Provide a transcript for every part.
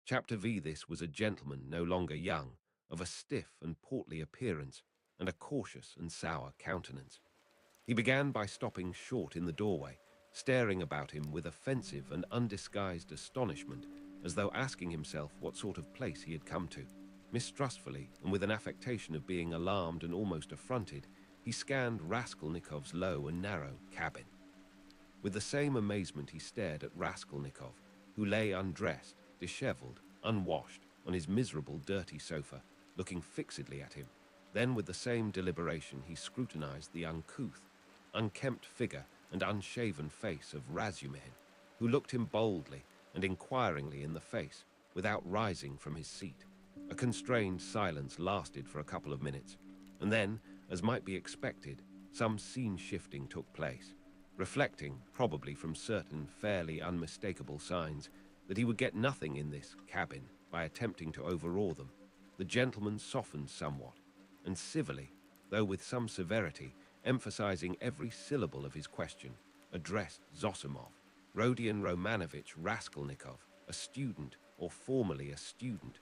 Chapter V. This was a gentleman no longer young, of a stiff and portly appearance, and a cautious and sour countenance. He began by stopping short in the doorway, staring about him with offensive and undisguised astonishment, as though asking himself what sort of place he had come to. Mistrustfully, and with an affectation of being alarmed and almost affronted, he scanned Raskolnikov's low and narrow cabin. With the same amazement he stared at Raskolnikov, who lay undressed, disheveled, unwashed, on his miserable, dirty sofa, looking fixedly at him. Then with the same deliberation he scrutinized the uncouth, unkempt figure and unshaven face of Razumihin, who looked him boldly and inquiringly in the face, without rising from his seat. A constrained silence lasted for a couple of minutes, and then, as might be expected, some scene-shifting took place. Reflecting, probably from certain fairly unmistakable signs, that he would get nothing in this cabin by attempting to overawe them, the gentleman softened somewhat, and civilly, though with some severity, emphasizing every syllable of his question, addressed Zosimov, Rodion Romanovich Raskolnikov, a student, or formerly a student.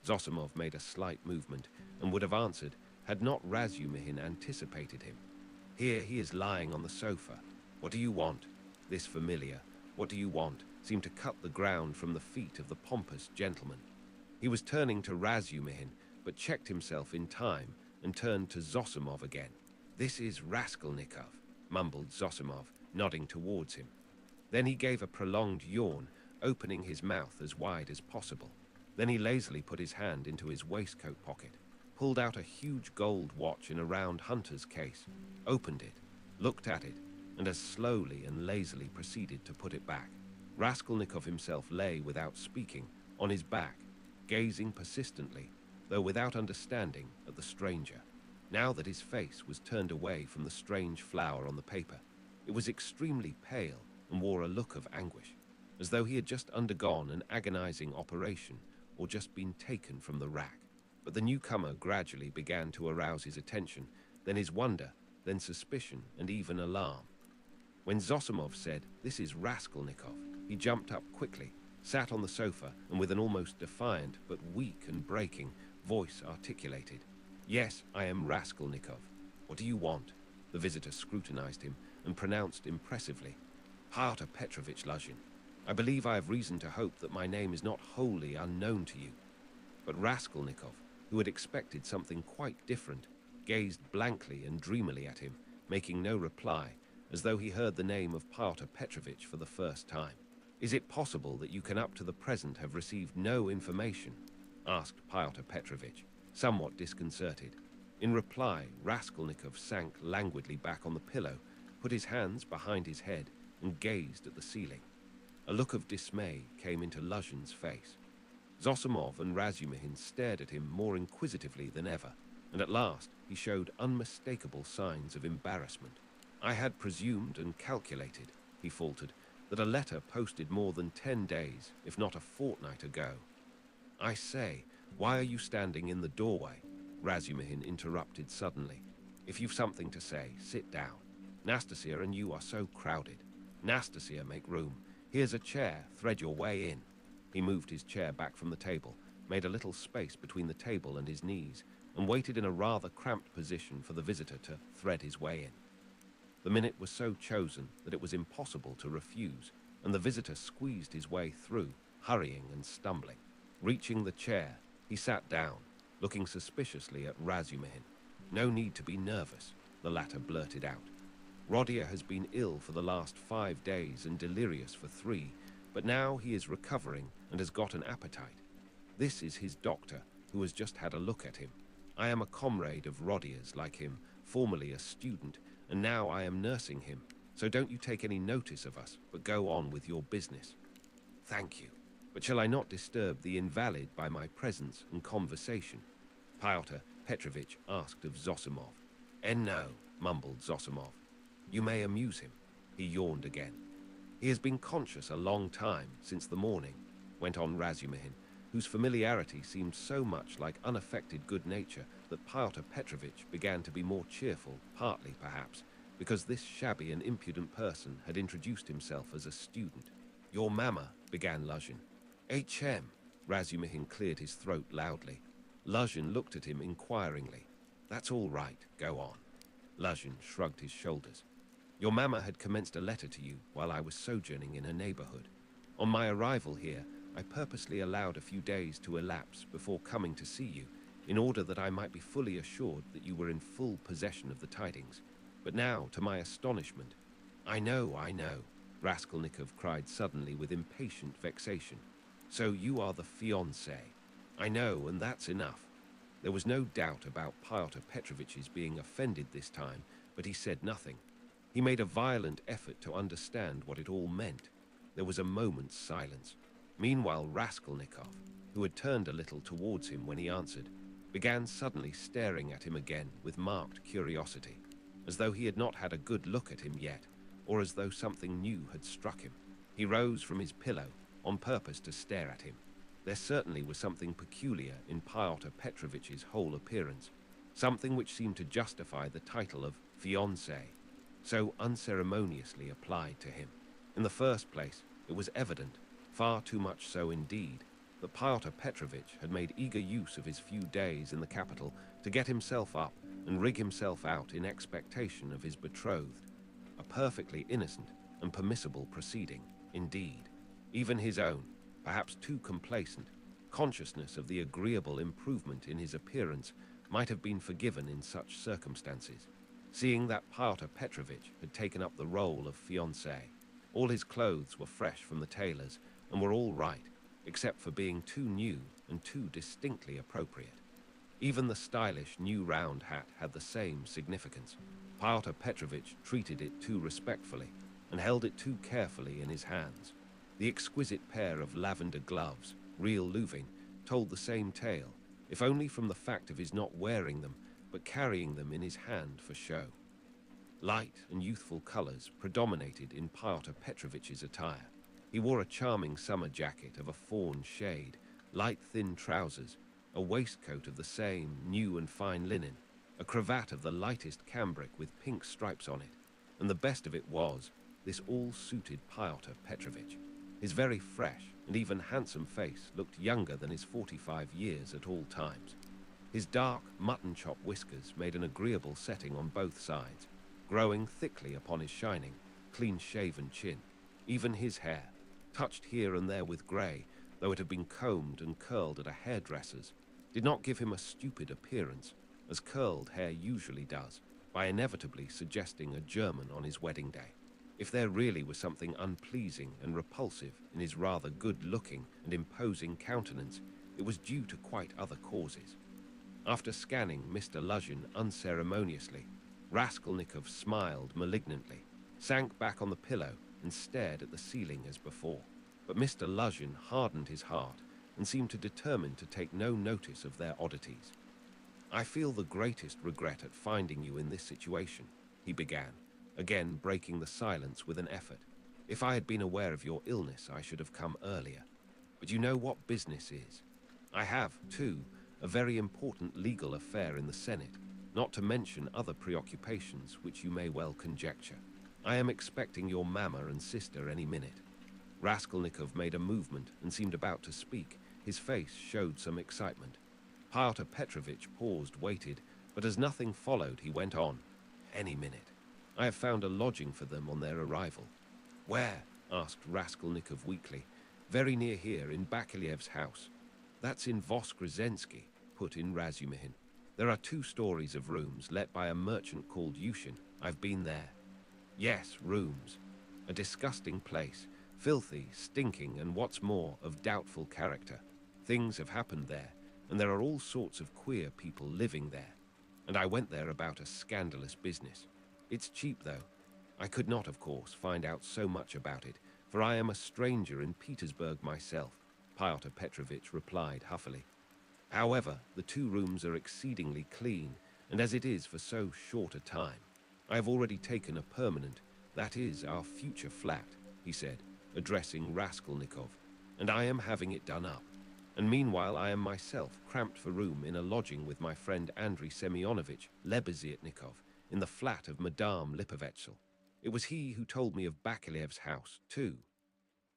Zosimov made a slight movement, and would have answered, had not Razumihin anticipated him. Here he is lying on the sofa. What do you want? This familiar, what do you want, seemed to cut the ground from the feet of the pompous gentleman. He was turning to Razumihin, but checked himself in time and turned to Zosimov again. This is Raskolnikov, mumbled Zosimov, nodding towards him. Then he gave a prolonged yawn, opening his mouth as wide as possible. Then he lazily put his hand into his waistcoat pocket, pulled out a huge gold watch in a round hunter's case, opened it, looked at it, and as slowly and lazily proceeded to put it back. Raskolnikov himself lay without speaking, on his back, gazing persistently, though without understanding, at the stranger. Now that his face was turned away from the strange flower on the paper, it was extremely pale and wore a look of anguish, as though he had just undergone an agonizing operation or just been taken from the rack. But the newcomer gradually began to arouse his attention, then his wonder, then suspicion, and even alarm. When Zosimov said, "This is Raskolnikov," he jumped up quickly, sat on the sofa, and with an almost defiant, but weak and breaking, voice articulated, "Yes, I am Raskolnikov. What do you want?" The visitor scrutinized him and pronounced impressively, "Pyotr Petrovich Luzhin, I believe I have reason to hope that my name is not wholly unknown to you." But Raskolnikov, who had expected something quite different, gazed blankly and dreamily at him, making no reply, as though he heard the name of Pyotr Petrovich for the first time. "Is it possible that you can up to the present have received no information?" asked Pyotr Petrovich, somewhat disconcerted. In reply, Raskolnikov sank languidly back on the pillow, put his hands behind his head, and gazed at the ceiling. A look of dismay came into Luzhin's face. Zosimov and Razumihin stared at him more inquisitively than ever, and at last he showed unmistakable signs of embarrassment. "I had presumed and calculated," he faltered, "that a letter posted more than 10 days, if not a fortnight ago." "I say, why are you standing in the doorway?" Razumihin interrupted suddenly. "If you've something to say, sit down. Nastasia and you are so crowded. Nastasia, make room. Here's a chair, thread your way in." He moved his chair back from the table, made a little space between the table and his knees, and waited in a rather cramped position for the visitor to thread his way in. The minute was so chosen that it was impossible to refuse, and the visitor squeezed his way through, hurrying and stumbling. Reaching the chair, he sat down, looking suspiciously at Razumihin. "No need to be nervous," the latter blurted out. "Rodia has been ill for the last 5 days and delirious for 3, but now he is recovering and has got an appetite. This is his doctor, who has just had a look at him. I am a comrade of Rodia's like him, formerly a student, and now I am nursing him, so don't you take any notice of us, but go on with your business." "Thank you. But shall I not disturb the invalid by my presence and conversation?" Pyotr Petrovich asked of Zosimov. No," mumbled Zosimov. "You may amuse him." He yawned again. "He has been conscious a long time, since the morning," went on Razumihin, whose familiarity seemed so much like unaffected good nature that Pyotr Petrovich began to be more cheerful, partly, perhaps, because this shabby and impudent person had introduced himself as a student. "Your mamma," began Luzhin. "H.M." Razumihin cleared his throat loudly. Luzhin looked at him inquiringly. "That's all right, go on." Luzhin shrugged his shoulders. "Your mamma had commenced a letter to you while I was sojourning in her neighborhood. On my arrival here, I purposely allowed a few days to elapse before coming to see you, in order that I might be fully assured that you were in full possession of the tidings. But now, to my astonishment—" I know," Raskolnikov cried suddenly with impatient vexation. "So you are the fiancé. I know, and that's enough." There was no doubt about Pyotr Petrovitch's being offended this time, but he said nothing. He made a violent effort to understand what it all meant. There was a moment's silence. Meanwhile, Raskolnikov, who had turned a little towards him when he answered, began suddenly staring at him again with marked curiosity, as though he had not had a good look at him yet, or as though something new had struck him. He rose from his pillow on purpose to stare at him. There certainly was something peculiar in Pyotr Petrovitch's whole appearance, something which seemed to justify the title of fiancé, so unceremoniously applied to him. In the first place, it was evident, far too much so indeed, that Pyotr Petrovitch had made eager use of his few days in the capital to get himself up and rig himself out in expectation of his betrothed. A perfectly innocent and permissible proceeding, indeed. Even his own, perhaps too complacent, consciousness of the agreeable improvement in his appearance might have been forgiven in such circumstances. Seeing that Pyotr Petrovitch had taken up the role of fiancé, all his clothes were fresh from the tailor's and were all right, except for being too new and too distinctly appropriate. Even the stylish new round hat had the same significance. Pyotr Petrovitch treated it too respectfully and held it too carefully in his hands. The exquisite pair of lavender gloves, real Louvain, told the same tale, if only from the fact of his not wearing them, but carrying them in his hand for show. Light and youthful colors predominated in Pyotr Petrovitch's attire. He wore a charming summer jacket of a fawn shade, light thin trousers, a waistcoat of the same new and fine linen, a cravat of the lightest cambric with pink stripes on it, and the best of it was, this all suited Pyotr Petrovitch. His very fresh and even handsome face looked younger than his 45 years at all times. His dark mutton-chop whiskers made an agreeable setting on both sides, growing thickly upon his shining, clean-shaven chin. Even his hair, touched here and there with grey, though it had been combed and curled at a hairdresser's, did not give him a stupid appearance, as curled hair usually does, by inevitably suggesting a German on his wedding day. If there really was something unpleasing and repulsive in his rather good-looking and imposing countenance, it was due to quite other causes. After scanning Mr. Luzhin unceremoniously, Raskolnikov smiled malignantly, sank back on the pillow and stared at the ceiling as before. But Mr. Luzhin hardened his heart and seemed to determine to take no notice of their oddities. "I feel the greatest regret at finding you in this situation," he began, again breaking the silence with an effort. "If I had been aware of your illness, I should have come earlier. But you know what business is. I have, too, a very important legal affair in the Senate, not to mention other preoccupations which you may well conjecture. I am expecting your mamma and sister any minute." Raskolnikov made a movement and seemed about to speak. His face showed some excitement. Pyotr Petrovitch paused, waited, but as nothing followed, he went on. "Any minute. I have found a lodging for them on their arrival." "Where?" asked Raskolnikov weakly. "Very near here, in Bakilyev's house." "That's in Voskresensky," put in Razumihin. "There are 2 stories of rooms let by a merchant called Yushin. I've been there." "Yes, rooms. A disgusting place, filthy, stinking, and what's more, of doubtful character. Things have happened there, and there are all sorts of queer people living there. And I went there about a scandalous business. It's cheap, though. I could not, of course, find out so much about it, for I am a stranger in Petersburg myself," Pyotr Petrovitch replied huffily. "However, the 2 rooms are exceedingly clean, and as it is for so short a time, I have already taken a permanent, that is, our future flat," he said, addressing Raskolnikov, "and I am having it done up. And meanwhile I am myself cramped for room in a lodging with my friend Andrei Semyonovitch Lebeziatnikov in the flat of Madame Lipovetsel. It was he who told me of Bakilyev's house, too."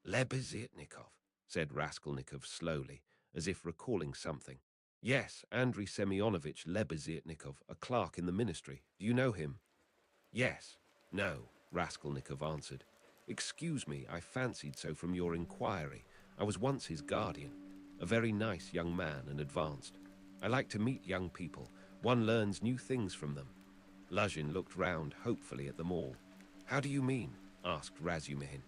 "Lebeziatnikov," said Raskolnikov slowly, as if recalling something. Yes, Andrei Semyonovich Lebeziatnikov, a clerk in the ministry. Do you know him? Yes. No, Raskolnikov answered. Excuse me, I fancied so from your inquiry. I was once his guardian. A very nice young man and advanced. I like to meet young people. One learns new things from them. Luzhin looked round hopefully at them all. How do you mean? Asked Razumihin.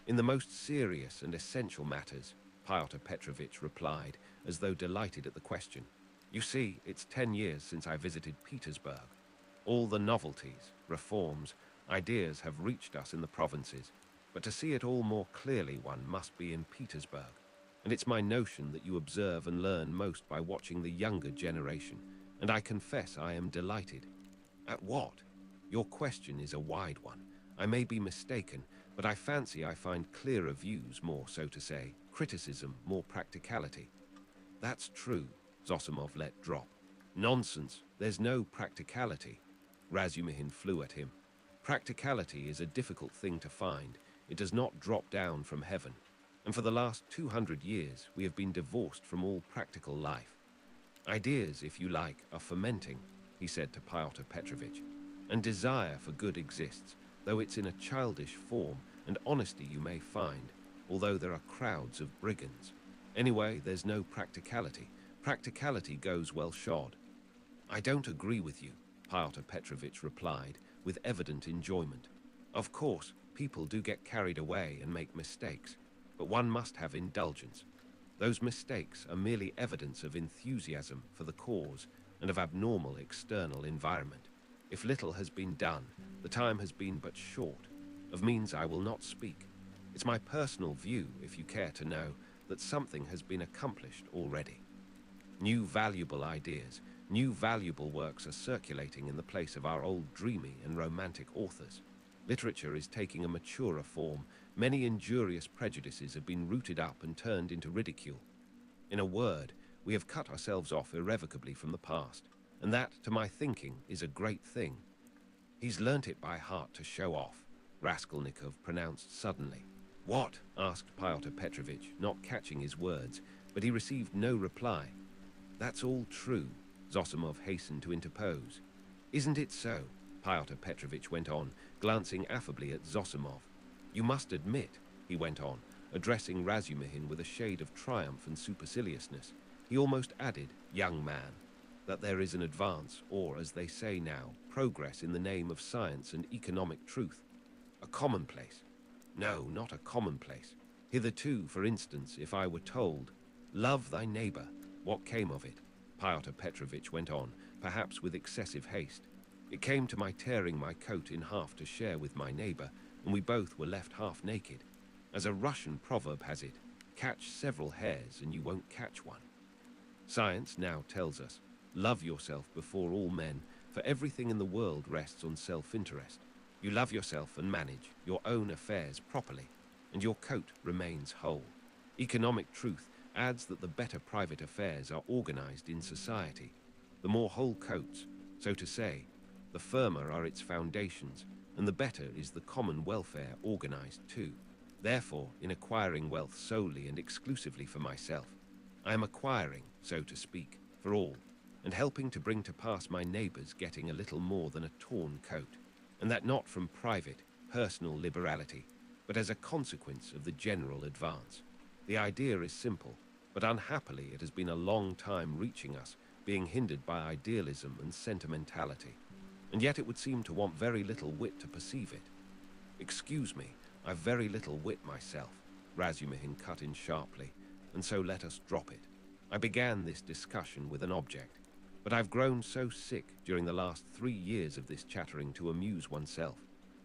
In the most serious and essential matters, Pyotr Petrovitch replied, as though delighted at the question. You see, it's 10 years since I visited Petersburg. All the novelties, reforms, ideas have reached us in the provinces, but to see it all more clearly one must be in Petersburg. And it's my notion that you observe and learn most by watching the younger generation, and I confess I am delighted. At what? Your question is a wide one. I may be mistaken, but I fancy I find clearer views more, so to say, criticism, more practicality. That's true, Zosimov let drop. Nonsense, there's no practicality. Razumihin flew at him. Practicality is a difficult thing to find. It does not drop down from heaven. And for the last 200 years, we have been divorced from all practical life. Ideas, if you like, are fermenting, he said to Pyotr Petrovitch. And desire for good exists, though it's in a childish form, and honesty you may find, although there are crowds of brigands. Anyway, there's no practicality. Practicality goes well shod. I don't agree with you, Pyotr Petrovitch replied, with evident enjoyment. Of course, people do get carried away and make mistakes, but one must have indulgence. Those mistakes are merely evidence of enthusiasm for the cause and of abnormal external environment. If little has been done, the time has been but short. Of means I will not speak. It's my personal view, if you care to know, that something has been accomplished already. New valuable ideas, new valuable works are circulating in the place of our old dreamy and romantic authors. Literature is taking a maturer form. Many injurious prejudices have been rooted up and turned into ridicule. In a word, we have cut ourselves off irrevocably from the past, and that, to my thinking, is a great thing. He's learnt it by heart to show off, Raskolnikov pronounced suddenly. What? Asked Pyotr Petrovitch, not catching his words, but he received no reply. That's all true, Zosimov hastened to interpose. Isn't it so? Pyotr Petrovitch went on, glancing affably at Zosimov. You must admit, he went on, addressing Razumihin with a shade of triumph and superciliousness. He almost added, young man, that there is an advance, or, as they say now, progress in the name of science and economic truth. A commonplace. No, not a commonplace. Hitherto, for instance, if I were told, love thy neighbor, what came of it? Pyotr Petrovitch went on, perhaps with excessive haste. It came to my tearing my coat in half to share with my neighbor, and we both were left half naked. As a Russian proverb has it, catch several hares and you won't catch one. Science now tells us, love yourself before all men, for everything in the world rests on self-interest. You love yourself and manage your own affairs properly, and your coat remains whole. Economic truth adds that the better private affairs are organized in society, the more whole coats, so to say, the firmer are its foundations, and the better is the common welfare organized too. Therefore, in acquiring wealth solely and exclusively for myself, I am acquiring, so to speak, for all, and helping to bring to pass my neighbors getting a little more than a torn coat, and that not from private, personal liberality, but as a consequence of the general advance. The idea is simple, but unhappily it has been a long time reaching us, being hindered by idealism and sentimentality, and yet it would seem to want very little wit to perceive it. Excuse me, I've very little wit myself, Razumihin cut in sharply, and so let us drop it. I began this discussion with an object, but I've grown so sick during the last 3 years of this chattering to amuse oneself,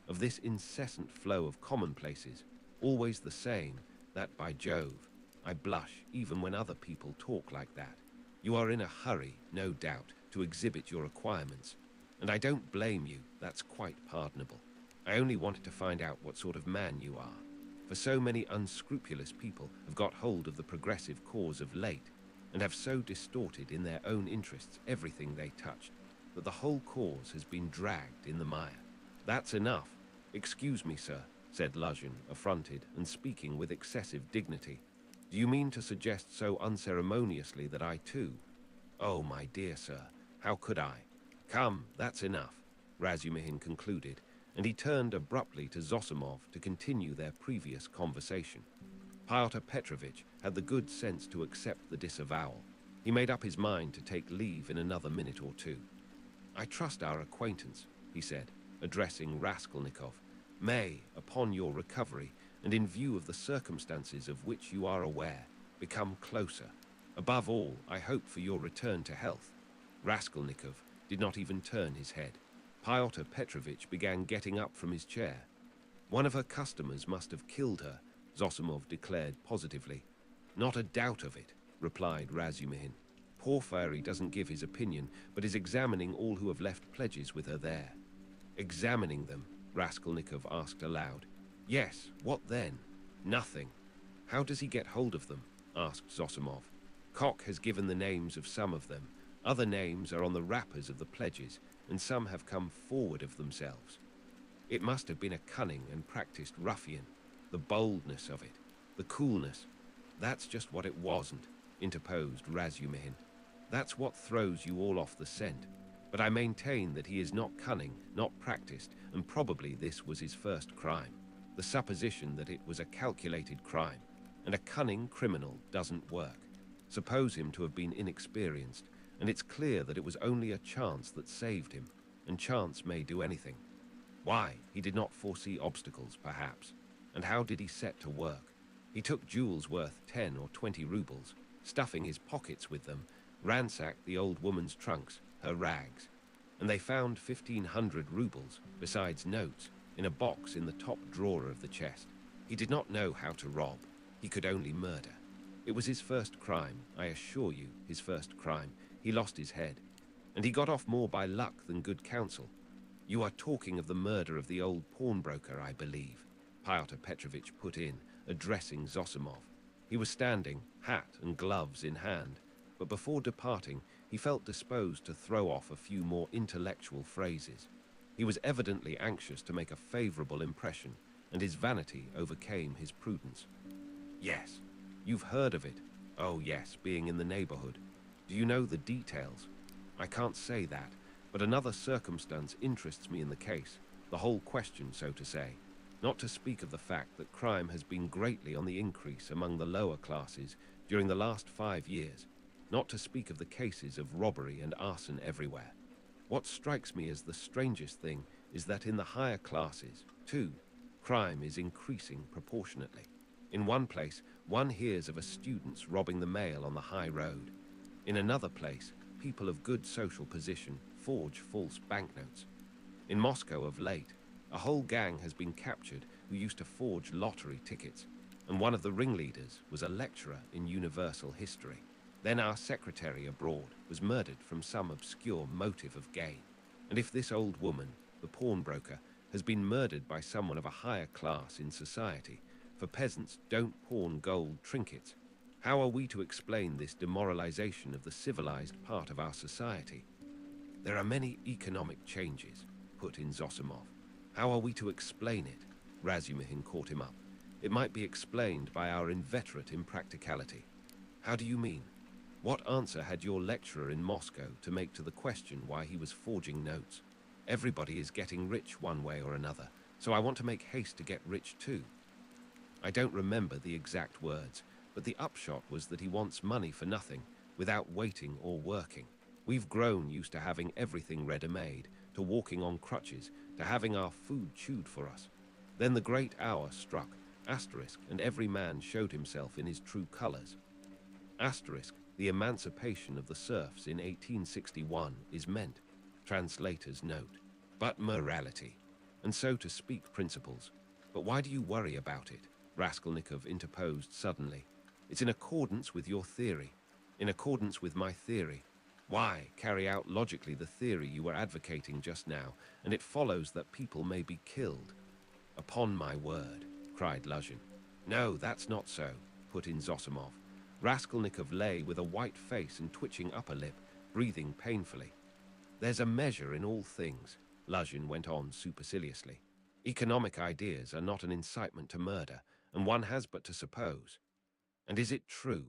of this incessant flow of commonplaces, always the same, that, by Jove, I blush even when other people talk like that. You are in a hurry, no doubt, to exhibit your acquirements, and I don't blame you, that's quite pardonable. I only wanted to find out what sort of man you are, for so many unscrupulous people have got hold of the progressive cause of late, and have so distorted in their own interests everything they touched, that the whole cause has been dragged in the mire. That's enough. Excuse me, sir, said Luzhin, affronted and speaking with excessive dignity. Do you mean to suggest so unceremoniously that I too— Oh, my dear sir, how could I? Come, that's enough, Razumihin concluded, and he turned abruptly to Zosimov to continue their previous conversation. Pyotr Petrovitch had the good sense to accept the disavowal. He made up his mind to take leave in another minute or two. I trust our acquaintance, he said, addressing Raskolnikov, may, upon your recovery, and in view of the circumstances of which you are aware, become closer. Above all, I hope for your return to health. Raskolnikov did not even turn his head. Pyotr Petrovitch began getting up from his chair. One of her customers must have killed her, Zosimov declared positively. Not a doubt of it, replied Razumihin. Porfiry doesn't give his opinion, but is examining all who have left pledges with her there. Examining them? Raskolnikov asked aloud. Yes, what then? Nothing. How does he get hold of them? Asked Zosimov. Koch has given the names of some of them. Other names are on the wrappers of the pledges, and some have come forward of themselves. It must have been a cunning and practiced ruffian. The boldness of it, the coolness. That's just what it wasn't, interposed Razumihin. That's what throws you all off the scent. But I maintain that he is not cunning, not practiced, and probably this was his first crime. The supposition that it was a calculated crime, and a cunning criminal doesn't work. Suppose him to have been inexperienced, and it's clear that it was only a chance that saved him, and chance may do anything. Why? He did not foresee obstacles, perhaps. And how did he set to work? He took jewels worth 10 or 20 rubles, stuffing his pockets with them, ransacked the old woman's trunks, her rags, and they found 1,500 rubles, besides notes, in a box in the top drawer of the chest. He did not know how to rob. He could only murder. It was his first crime, I assure you, his first crime. He lost his head. And he got off more by luck than good counsel. You are talking of the murder of the old pawnbroker, I believe, Pyotr Petrovitch put in, addressing Zosimov. He was standing, hat and gloves in hand, but before departing, he felt disposed to throw off a few more intellectual phrases. He was evidently anxious to make a favorable impression, and his vanity overcame his prudence. Yes, you've heard of it. Oh yes, being in the neighborhood. Do you know the details? I can't say that, but another circumstance interests me in the case, the whole question, so to say. Not to speak of the fact that crime has been greatly on the increase among the lower classes during the last 5 years. Not to speak of the cases of robbery and arson everywhere. What strikes me as the strangest thing is that in the higher classes, too, crime is increasing proportionately. In one place, one hears of a student's robbing the mail on the high road. In another place, people of good social position forge false banknotes. In Moscow of late, a whole gang has been captured who used to forge lottery tickets, and one of the ringleaders was a lecturer in universal history. Then our secretary abroad was murdered from some obscure motive of gain. And if this old woman, the pawnbroker, has been murdered by someone of a higher class in society, for peasants don't pawn gold trinkets, how are we to explain this demoralization of the civilized part of our society? There are many economic changes, put in Zosimov. How are we to explain it? Razumihin caught him up. It might be explained by our inveterate impracticality. How do you mean? What answer had your lecturer in Moscow to make to the question why he was forging notes? Everybody is getting rich one way or another, so I want to make haste to get rich too. I don't remember the exact words, but the upshot was that he wants money for nothing, without waiting or working. We've grown used to having everything ready-made, to walking on crutches, to having our food chewed for us. Then the great hour struck, asterisk, and every man showed himself in his true colors. Asterisk, the emancipation of the serfs in 1861 is meant, translator's note, but morality, and so to speak principles. But why do you worry about it? Raskolnikov interposed suddenly. It's in accordance with your theory, in accordance with my theory. Why, carry out logically the theory you were advocating just now, and it follows that people may be killed. Upon my word, cried Luzhin. No, that's not so, put in Zosimov. Raskolnikov lay with a white face and twitching upper lip, breathing painfully. There's a measure in all things, Luzhin went on superciliously. Economic ideas are not an incitement to murder, and one has but to suppose. And is it true?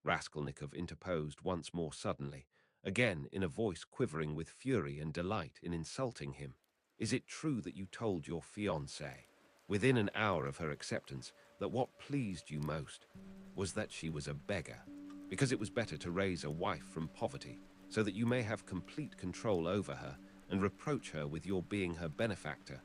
Raskolnikov interposed once more suddenly, again in a voice quivering with fury and delight in insulting him. Is it true that you told your fiancée, within an hour of her acceptance, that what pleased you most was that she was a beggar, because it was better to raise a wife from poverty, so that you may have complete control over her and reproach her with your being her benefactor?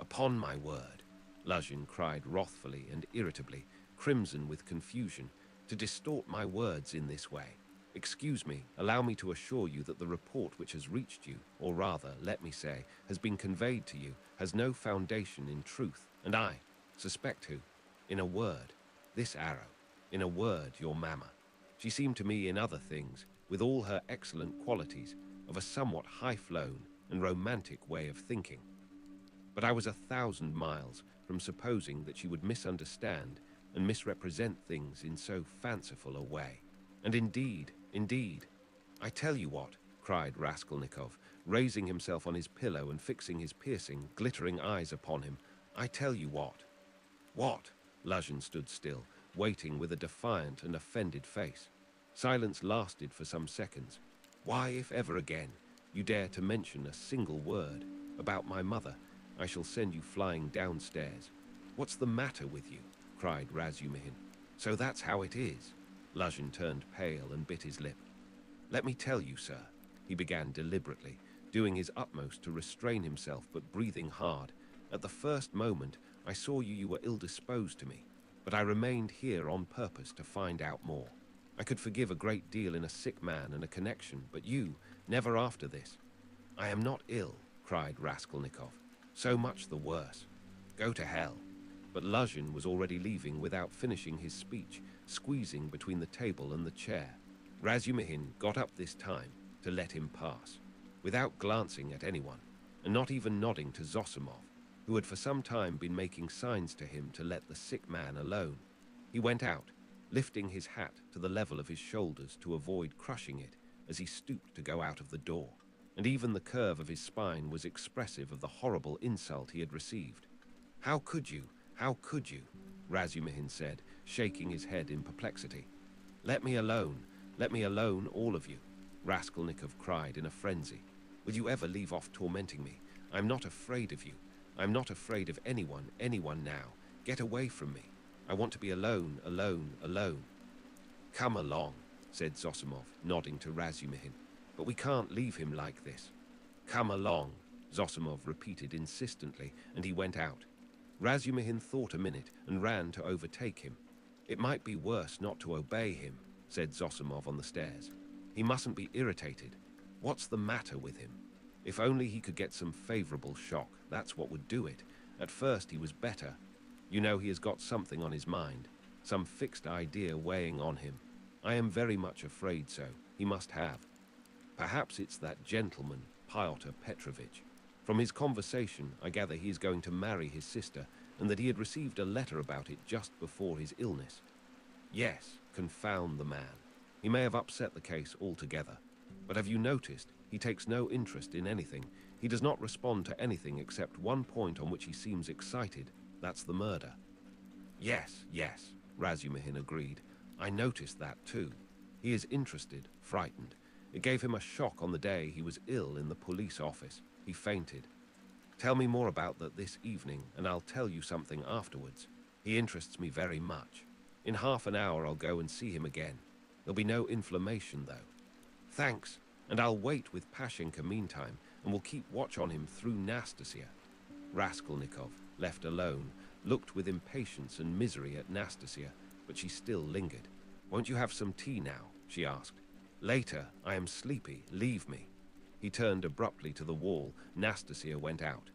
Upon my word, Luzhin cried wrathfully and irritably, crimson with confusion, to distort my words in this way. Excuse me, allow me to assure you that the report which has reached you, or rather, let me say, has been conveyed to you, has no foundation in truth, and I suspect who. In a word, this arrow. In a word, your mamma. She seemed to me in other things, with all her excellent qualities, of a somewhat high-flown and romantic way of thinking. But I was 1,000 miles from supposing that she would misunderstand and misrepresent things in so fanciful a way. And indeed, I tell you what, cried Raskolnikov, raising himself on his pillow and fixing his piercing, glittering eyes upon him. I tell you what. What? Luzhin stood still, waiting with a defiant and offended face. Silence lasted for some seconds. Why, if ever again you dare to mention a single word about my mother, I shall send you flying downstairs. What's the matter with you? Cried Razumihin. So that's how it is. Luzhin turned pale and bit his lip. Let me tell you, sir, he began deliberately, doing his utmost to restrain himself but breathing hard. At the first moment I saw you were ill-disposed to me, but I remained here on purpose to find out more. I could forgive a great deal in a sick man and a connection, but you, never after this. I am not ill, cried Raskolnikov. So much the worse. Go to hell. But Luzhin was already leaving without finishing his speech, squeezing between the table and the chair. Razumihin got up this time to let him pass, without glancing at anyone, and not even nodding to Zosimov, who had for some time been making signs to him to let the sick man alone. He went out, lifting his hat to the level of his shoulders to avoid crushing it as he stooped to go out of the door, and even the curve of his spine was expressive of the horrible insult he had received. How could you? How could you? Razumihin said, shaking his head in perplexity. Let me alone, all of you, Raskolnikov cried in a frenzy. Will you ever leave off tormenting me? I'm not afraid of you. I'm not afraid of anyone now. Get away from me. I want to be alone. Come along, said Zosimov, nodding to Razumihin. But we can't leave him like this. Come along, Zosimov repeated insistently, and he went out. Razumihin thought a minute and ran to overtake him. It might be worse not to obey him, said Zosimov on the stairs. He mustn't be irritated. What's the matter with him? If only he could get some favorable shock, that's what would do it. At first he was better. You know, he has got something on his mind, some fixed idea weighing on him. I am very much afraid so. He must have. Perhaps it's that gentleman, Pyotr Petrovitch. From his conversation, I gather he is going to marry his sister, and that he had received a letter about it just before his illness. Yes, confound the man. He may have upset the case altogether. But have you noticed, he takes no interest in anything. He does not respond to anything except one point on which he seems excited. That's the murder. Yes, Razumihin agreed. I noticed that too. He is interested, frightened. It gave him a shock on the day he was ill in the police office. He fainted. Tell me more about that this evening, and I'll tell you something afterwards. He interests me very much. In half an hour I'll go and see him again. There'll be no inflammation, though. Thanks, and I'll wait with Pashenka meantime, and we'll keep watch on him through Nastasia. Raskolnikov, left alone, looked with impatience and misery at Nastasia, but she still lingered. Won't you have some tea now? She asked. Later, I am sleepy. Leave me. He turned abruptly to the wall. Nastasia went out.